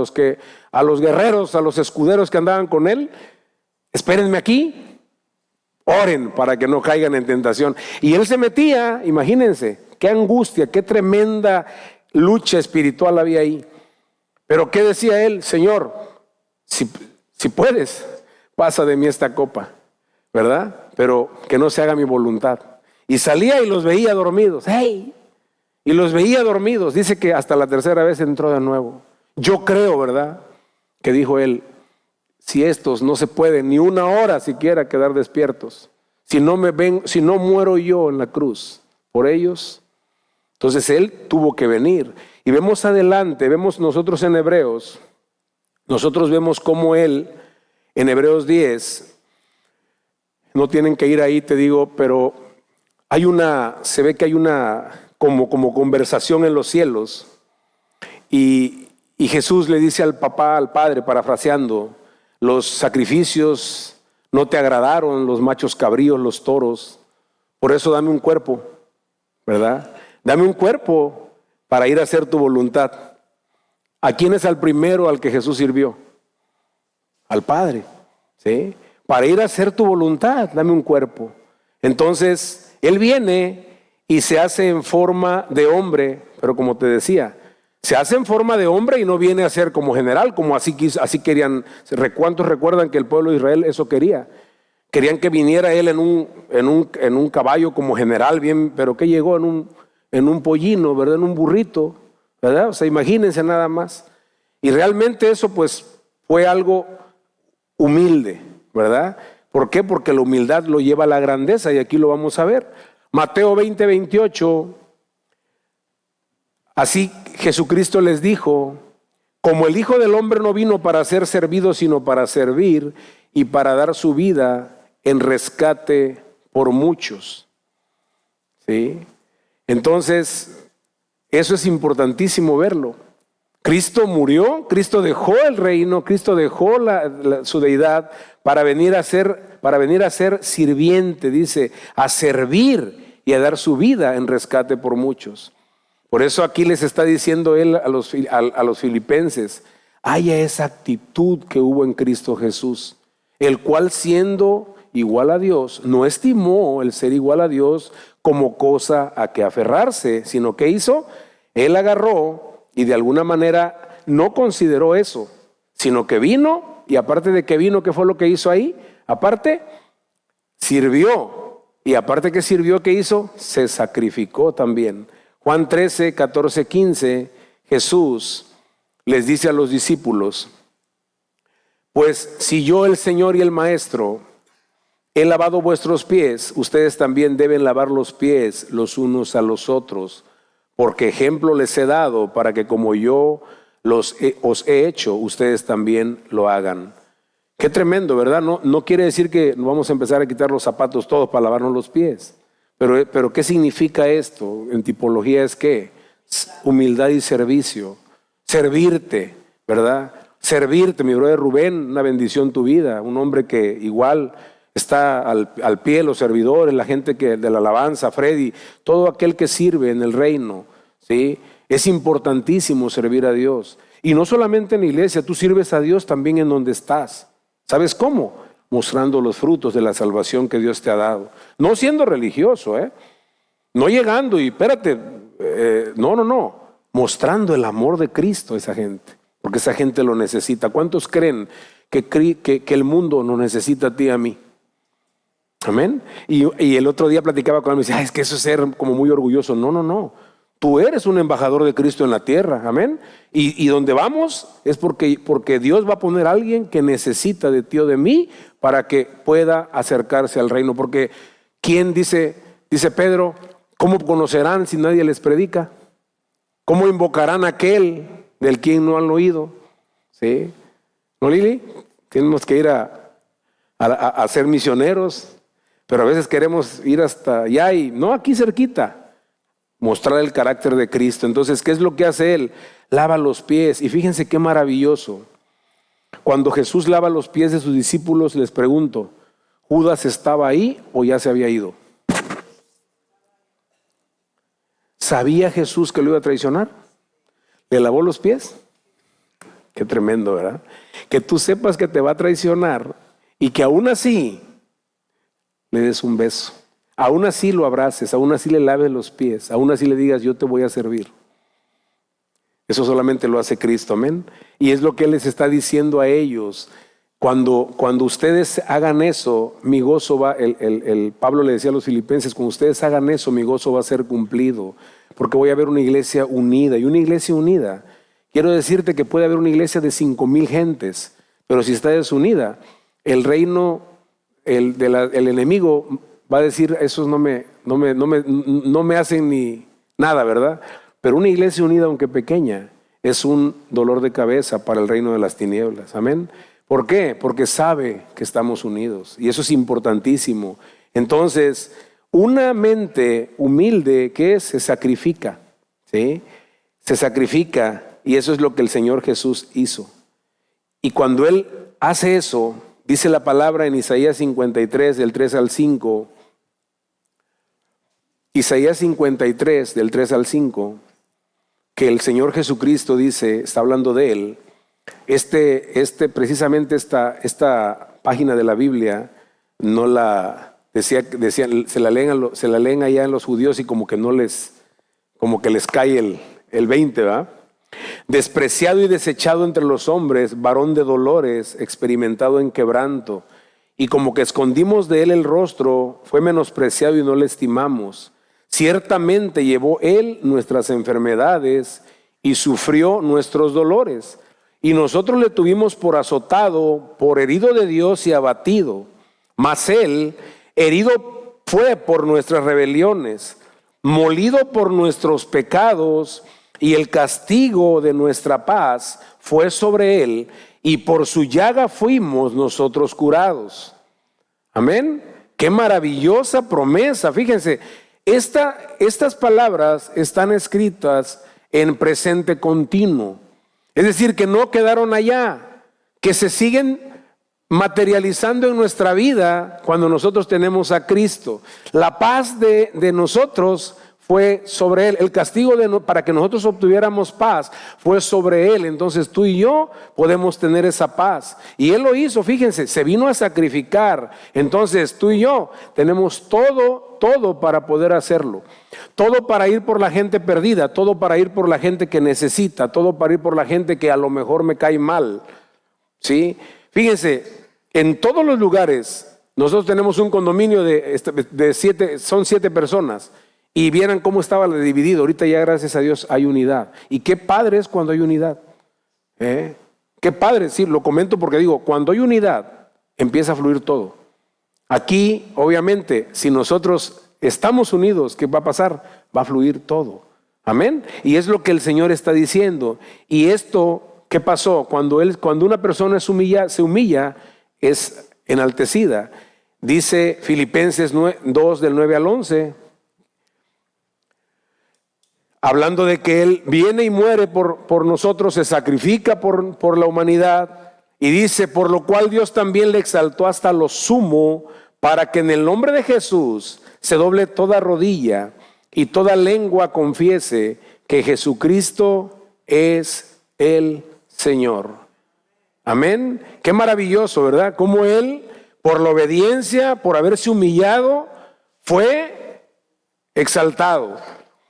los guerreros, a los escuderos que andaban con Él, espérenme aquí, oren para que no caigan en tentación. Y Él se metía, imagínense, qué angustia, qué tremenda lucha espiritual había ahí. Pero ¿qué decía Él? Señor, si puedes, pasa de mí esta copa, ¿verdad? Pero que no se haga mi voluntad. Y salía y los veía dormidos. ¡Hey! Y los veía dormidos. Dice que hasta la tercera vez entró de nuevo. Yo creo, ¿verdad? Que dijo Él, si estos no se pueden ni una hora siquiera quedar despiertos, si no muero yo en la cruz por ellos, entonces Él tuvo que venir. Y vemos adelante, vemos nosotros en Hebreos, nosotros vemos cómo Él, en Hebreos 10, no tienen que ir ahí, te digo, pero se ve que hay una como conversación en los cielos. Y Jesús le dice al Padre, parafraseando, los sacrificios no te agradaron, los machos cabríos, los toros, por eso dame un cuerpo, ¿verdad? Dame un cuerpo para ir a hacer tu voluntad. ¿A quién es al primero al que Jesús sirvió? Al Padre, ¿sí? Para ir a hacer tu voluntad, dame un cuerpo. Entonces, Él viene y se hace en forma de hombre, pero como te decía, se hace en forma de hombre y no viene a ser como general, como así querían. ¿Cuántos recuerdan que el pueblo de Israel eso quería? Querían que viniera Él en un caballo como general, bien, pero que llegó en un pollino, ¿verdad? En un burrito, ¿verdad? O sea, imagínense nada más. Y realmente eso pues fue algo humilde, ¿verdad? ¿Por qué? Porque la humildad lo lleva a la grandeza y aquí lo vamos a ver. Mateo 20, 28. Así Jesucristo les dijo, como el Hijo del Hombre no vino para ser servido, sino para servir y para dar su vida en rescate por muchos. ¿Sí? Entonces, eso es importantísimo verlo. Cristo murió, Cristo dejó el reino, Cristo dejó su deidad para venir a ser sirviente, dice, a servir y a dar su vida en rescate por muchos. Por eso aquí les está diciendo Él a los filipenses, haya esa actitud que hubo en Cristo Jesús, el cual siendo igual a Dios, no estimó el ser igual a Dios como cosa a que aferrarse, sino que hizo, Él agarró y de alguna manera no consideró eso, sino que vino, y aparte de que vino, ¿qué fue lo que hizo ahí? Aparte, sirvió, y aparte que sirvió, ¿qué hizo? Se sacrificó también. Juan 13, 14, 15, Jesús les dice a los discípulos, pues si yo, el Señor y el Maestro, he lavado vuestros pies, ustedes también deben lavar los pies los unos a los otros, porque ejemplo les he dado para que como yo os he hecho, ustedes también lo hagan. Qué tremendo, ¿verdad? No quiere decir que nos vamos a empezar a quitar los zapatos todos para lavarnos los pies. Pero ¿qué significa esto? En tipología es que humildad y servicio. Servirte, ¿verdad? Servirte, mi brother Rubén, una bendición tu vida. Un hombre que igual está al pie, los servidores, la gente de la alabanza, Freddy, todo aquel que sirve en el reino, ¿sí? Es importantísimo servir a Dios. Y no solamente en la iglesia, tú sirves a Dios también en donde estás. ¿Sabes cómo? Mostrando los frutos de la salvación que Dios te ha dado. No siendo religioso, No llegando y espérate, no, mostrando el amor de Cristo a esa gente, porque esa gente lo necesita. ¿Cuántos creen que el mundo nos necesita a ti y a mí? Amén. Y el otro día platicaba con él y me decía, es que eso es ser como muy orgulloso. No. Tú eres un embajador de Cristo en la tierra. Amén. Y donde vamos es porque Dios va a poner a alguien que necesita de ti o de mí para que pueda acercarse al reino. Porque ¿quién dice Pedro? ¿Cómo conocerán si nadie les predica? ¿Cómo invocarán a aquel del quien no han oído? ¿Sí? ¿No, Lili? Tenemos que ir a ser misioneros. Pero a veces queremos ir hasta allá y no aquí cerquita, mostrar el carácter de Cristo. Entonces, ¿qué es lo que hace Él? Lava los pies. Y fíjense qué maravilloso. Cuando Jesús lava los pies de sus discípulos, les pregunto, ¿Judas estaba ahí o ya se había ido? ¿Sabía Jesús que lo iba a traicionar? ¿Le lavó los pies? Qué tremendo, ¿verdad? Que tú sepas que te va a traicionar y que aún así le des un beso, aún así lo abraces, aún así le laves los pies, aún así le digas yo te voy a servir. Eso solamente lo hace Cristo, amén. Y es lo que Él les está diciendo a ellos. Cuando ustedes hagan eso, mi gozo va, Pablo le decía a los filipenses, cuando ustedes hagan eso, mi gozo va a ser cumplido, porque voy a ver una iglesia unida. Y una iglesia unida, quiero decirte que puede haber una iglesia de 5,000 gentes, pero si está desunida, el reino el enemigo va a decir, esos no me hacen ni nada, ¿verdad? Pero una iglesia unida, aunque pequeña, es un dolor de cabeza para el reino de las tinieblas. Amén. ¿Por qué? Porque sabe que estamos unidos y eso es importantísimo. Entonces, una mente humilde, ¿qué es? Se sacrifica, ¿sí? Se sacrifica y eso es lo que el Señor Jesús hizo. Y cuando Él hace eso, dice la palabra en Isaías 53, del 3 al 5. Isaías 53, del 3 al 5, que el Señor Jesucristo dice, está hablando de Él. Precisamente esta página de la Biblia, no la decían, se la leen allá en los judíos y como que les cae el 20, ¿va? Despreciado y desechado entre los hombres, varón de dolores, experimentado en quebranto, y como que escondimos de él el rostro, fue menospreciado y no le estimamos. Ciertamente llevó él nuestras enfermedades y sufrió nuestros dolores, y nosotros le tuvimos por azotado, por herido de Dios y abatido. Mas él herido fue por nuestras rebeliones, molido por nuestros pecados, y el castigo de nuestra paz fue sobre él, y por su llaga fuimos nosotros curados. Amén. Qué maravillosa promesa. Fíjense, estas palabras están escritas en presente continuo. Es decir, que no quedaron allá, que se siguen materializando en nuestra vida cuando nosotros tenemos a Cristo. La paz de nosotros fue sobre Él. El castigo para que nosotros obtuviéramos paz fue sobre Él. Entonces tú y yo podemos tener esa paz. Y Él lo hizo, fíjense, se vino a sacrificar. Entonces tú y yo tenemos todo para poder hacerlo. Todo para ir por la gente perdida, todo para ir por la gente que necesita, todo para ir por la gente que a lo mejor me cae mal. ¿Sí? Fíjense, en todos los lugares, nosotros tenemos un condominio de 7 personas. Y vieran cómo estaba dividido. Ahorita ya gracias a Dios hay unidad. Y qué padre es cuando hay unidad. Qué padre, sí, lo comento porque digo, cuando hay unidad empieza a fluir todo. Aquí, obviamente, si nosotros estamos unidos, ¿qué va a pasar? Va a fluir todo. Amén. Y es lo que el Señor está diciendo. Y esto, ¿qué pasó? Cuando una persona se humilla, es enaltecida. Dice Filipenses 2 del 9 al 11. Hablando de que Él viene y muere por nosotros, se sacrifica por la humanidad. Y dice, por lo cual Dios también le exaltó hasta lo sumo, para que en el nombre de Jesús se doble toda rodilla y toda lengua confiese que Jesucristo es el Señor. Amén. Qué maravilloso, ¿verdad? Cómo Él, por la obediencia, por haberse humillado, fue exaltado.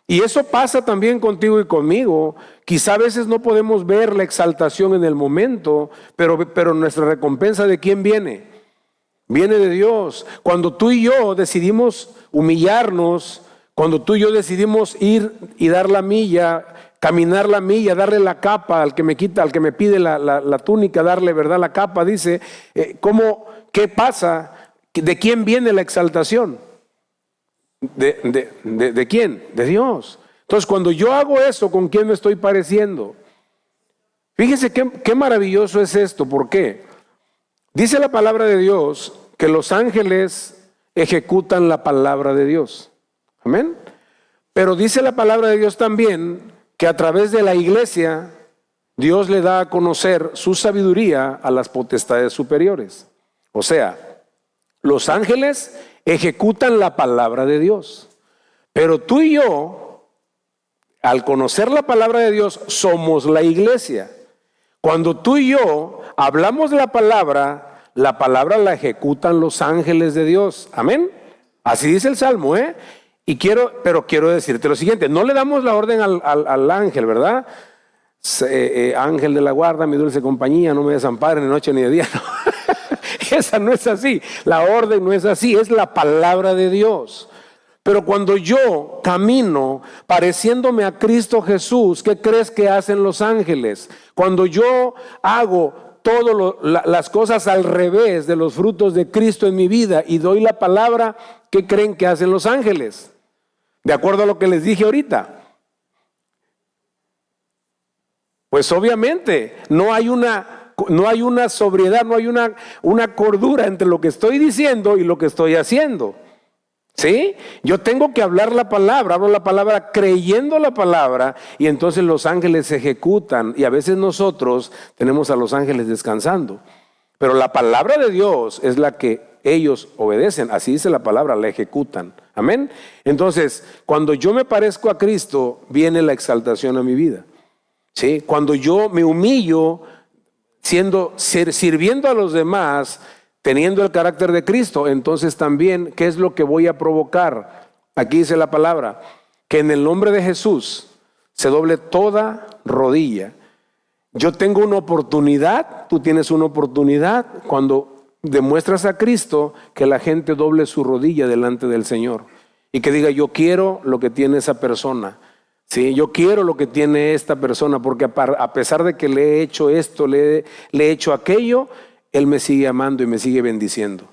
Y eso pasa también contigo y conmigo. Quizá a veces no podemos ver la exaltación en el momento, pero nuestra recompensa, ¿de quién viene? Viene de Dios. Cuando tú y yo decidimos humillarnos, cuando tú y yo decidimos ir y dar la milla, caminar la milla, darle la capa al que me quita, al que me pide la túnica, darle, ¿verdad?, la capa, dice, ¿qué pasa? ¿De quién viene la exaltación? ¿De quién? De Dios. Entonces, cuando yo hago eso, ¿con quién me estoy pareciendo? Fíjese qué maravilloso es esto. ¿Por qué? Dice la palabra de Dios que los ángeles ejecutan la palabra de Dios. Amén. Pero dice la palabra de Dios también que a través de la iglesia Dios le da a conocer su sabiduría a las potestades superiores. O sea, los ángeles ejecutan la palabra de Dios. Pero tú y yo, al conocer la palabra de Dios, somos la iglesia. Cuando tú y yo hablamos la palabra la ejecutan los ángeles de Dios. Amén. Así dice el Salmo, ¿eh? Pero quiero decirte lo siguiente: no le damos la orden al ángel, ¿verdad? Ángel de la guarda, mi dulce compañía, no me desamparen de noche ni de día. No. Esa no es así. La orden no es así, es la palabra de Dios. Pero cuando yo camino pareciéndome a Cristo Jesús, ¿qué crees que hacen los ángeles? Cuando yo hago todas las cosas al revés de los frutos de Cristo en mi vida y doy la palabra, ¿qué creen que hacen los ángeles? De acuerdo a lo que les dije ahorita. Pues obviamente no hay una sobriedad, no hay una cordura entre lo que estoy diciendo y lo que estoy haciendo. ¿Sí? Yo tengo que hablar la palabra, hablo la palabra creyendo la palabra, y entonces los ángeles se ejecutan, y a veces nosotros tenemos a los ángeles descansando. Pero la palabra de Dios es la que ellos obedecen, así dice la palabra, la ejecutan. Amén. Entonces, cuando yo me parezco a Cristo, viene la exaltación a mi vida. ¿Sí? Cuando yo me humillo, sirviendo a los demás, teniendo el carácter de Cristo, entonces también, ¿qué es lo que voy a provocar? Aquí dice la palabra, que en el nombre de Jesús se doble toda rodilla. Yo tengo una oportunidad, tú tienes una oportunidad cuando demuestras a Cristo, que la gente doble su rodilla delante del Señor y que diga: yo quiero lo que tiene esa persona. Sí, yo quiero lo que tiene esta persona, porque a pesar de que le he hecho esto, le he hecho aquello, Él me sigue amando y me sigue bendiciendo.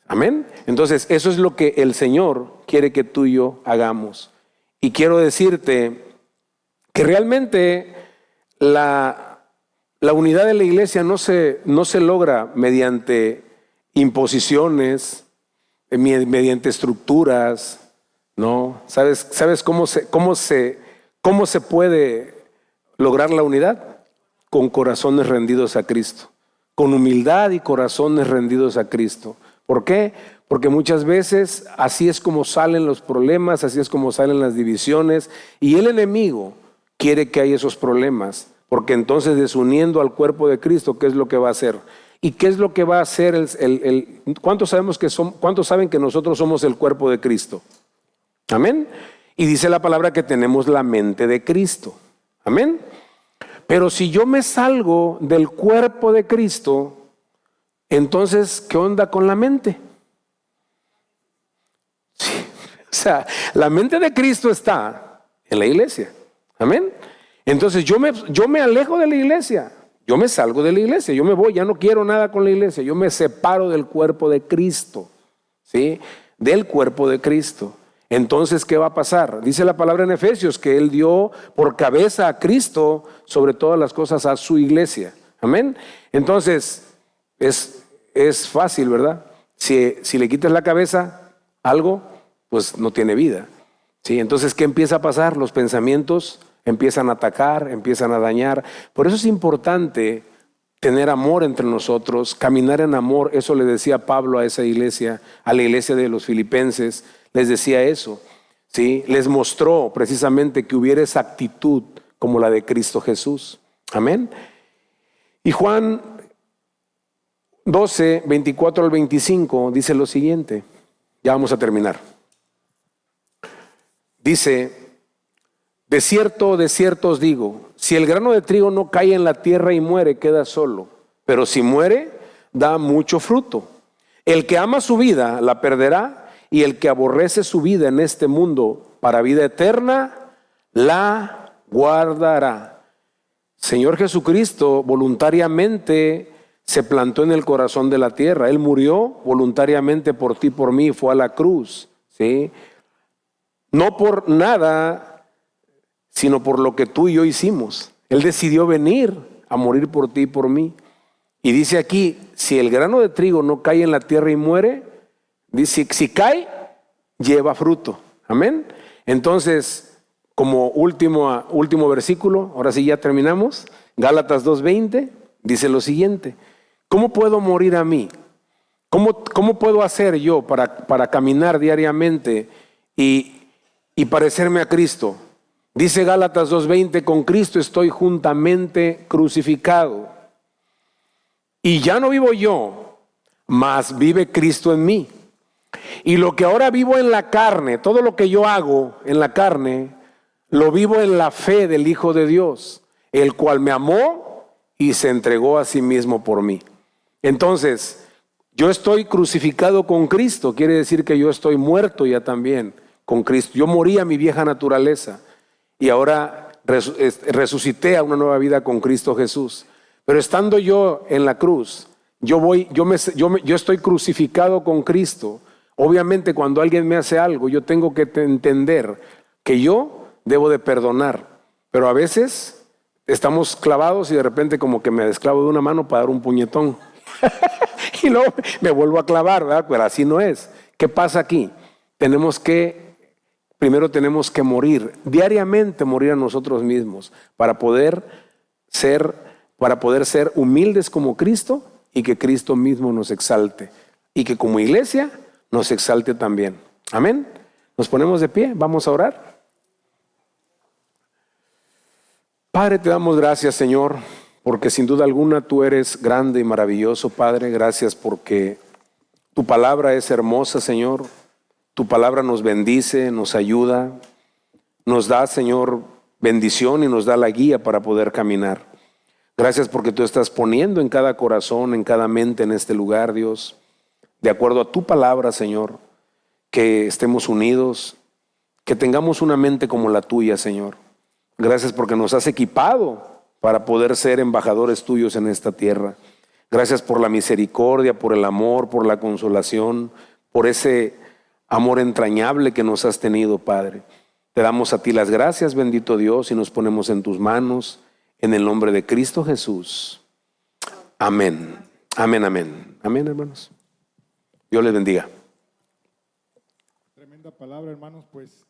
Amén. Entonces, eso es lo que el Señor quiere que tú y yo hagamos. Y quiero decirte que realmente la unidad de la iglesia no se logra mediante imposiciones, mediante estructuras, ¿no? ¿Sabes cómo se puede lograr la unidad? Con corazones rendidos a Cristo. Con humildad y corazones rendidos a Cristo. ¿Por qué? Porque muchas veces así es como salen los problemas, así es como salen las divisiones, y el enemigo quiere que haya esos problemas, porque entonces desuniendo al cuerpo de Cristo, ¿qué es lo que va a hacer? ¿Y qué es lo que va a hacer? ¿Cuántos saben que nosotros somos el cuerpo de Cristo? Amén. Y dice la palabra que tenemos la mente de Cristo. Amén. Pero si yo me salgo del cuerpo de Cristo, entonces, ¿qué onda con la mente? Sí, o sea, la mente de Cristo está en la iglesia. Amén. Entonces yo me alejo de la iglesia, yo me salgo de la iglesia, yo me voy, ya no quiero nada con la iglesia, yo me separo del cuerpo de Cristo. ¿Sí? Del cuerpo de Cristo. Entonces, ¿qué va a pasar? Dice la palabra en Efesios que Él dio por cabeza a Cristo sobre todas las cosas a su iglesia. Amén. Entonces, es fácil, ¿verdad? Si le quitas la cabeza algo, pues no tiene vida. ¿Sí? Entonces, ¿qué empieza a pasar? Los pensamientos empiezan a atacar, empiezan a dañar. Por eso es importante tener amor entre nosotros, caminar en amor. Eso le decía Pablo a esa iglesia, a la iglesia de los filipenses. Les decía eso, ¿sí? Les mostró precisamente que hubiera esa actitud como la de Cristo Jesús. Amén. Y Juan 12, 24 al 25 dice lo siguiente. Ya vamos a terminar. Dice, de cierto os digo, si el grano de trigo no cae en la tierra y muere, queda solo. Pero si muere, da mucho fruto. El que ama su vida, la perderá. Y el que aborrece su vida en este mundo para vida eterna, la guardará. Señor Jesucristo voluntariamente se plantó en el corazón de la tierra. Él murió voluntariamente por ti, por mí, fue a la cruz, ¿sí? No por nada, sino por lo que tú y yo hicimos. Él decidió venir a morir por ti y por mí. Y dice aquí, si el grano de trigo no cae en la tierra y muere, dice, si cae, lleva fruto. Amén. Entonces, como último versículo, ahora sí ya terminamos, Gálatas 2:20, dice lo siguiente: ¿cómo puedo morir a mí? ¿Cómo puedo hacer yo para caminar diariamente y parecerme a Cristo? Dice Gálatas 2:20, con Cristo estoy juntamente crucificado. Y ya no vivo yo, mas vive Cristo en mí. Y lo que ahora vivo en la carne, todo lo que yo hago en la carne, lo vivo en la fe del Hijo de Dios, el cual me amó y se entregó a sí mismo por mí. Entonces, yo estoy crucificado con Cristo, quiere decir que yo estoy muerto ya también con Cristo. Yo morí a mi vieja naturaleza y ahora resucité a una nueva vida con Cristo Jesús. Pero estando yo en la cruz, yo estoy crucificado con Cristo. Obviamente cuando alguien me hace algo, yo tengo que entender que yo debo de perdonar. Pero a veces estamos clavados y de repente como que me desclavo de una mano para dar un puñetón. Y luego me vuelvo a clavar, ¿verdad? Pero así no es. ¿Qué pasa aquí? Primero tenemos que morir, diariamente morir a nosotros mismos para poder ser humildes como Cristo y que Cristo mismo nos exalte. Y que como iglesia nos exalte también. Amén. Nos ponemos de pie, vamos a orar. Padre, te damos gracias, Señor, porque sin duda alguna tú eres grande y maravilloso, Padre. Gracias porque tu palabra es hermosa, Señor. Tu palabra nos bendice, nos ayuda, nos da, Señor, bendición y nos da la guía para poder caminar. Gracias porque tú estás poniendo en cada corazón, en cada mente en este lugar, Dios, de acuerdo a tu palabra, Señor, que estemos unidos, que tengamos una mente como la tuya, Señor. Gracias porque nos has equipado para poder ser embajadores tuyos en esta tierra. Gracias por la misericordia, por el amor, por la consolación, por ese amor entrañable que nos has tenido, Padre. Te damos a ti las gracias, bendito Dios, y nos ponemos en tus manos, en el nombre de Cristo Jesús. Amén. Amén, amén. Amén, hermanos. Dios les bendiga. Tremenda palabra, hermanos, pues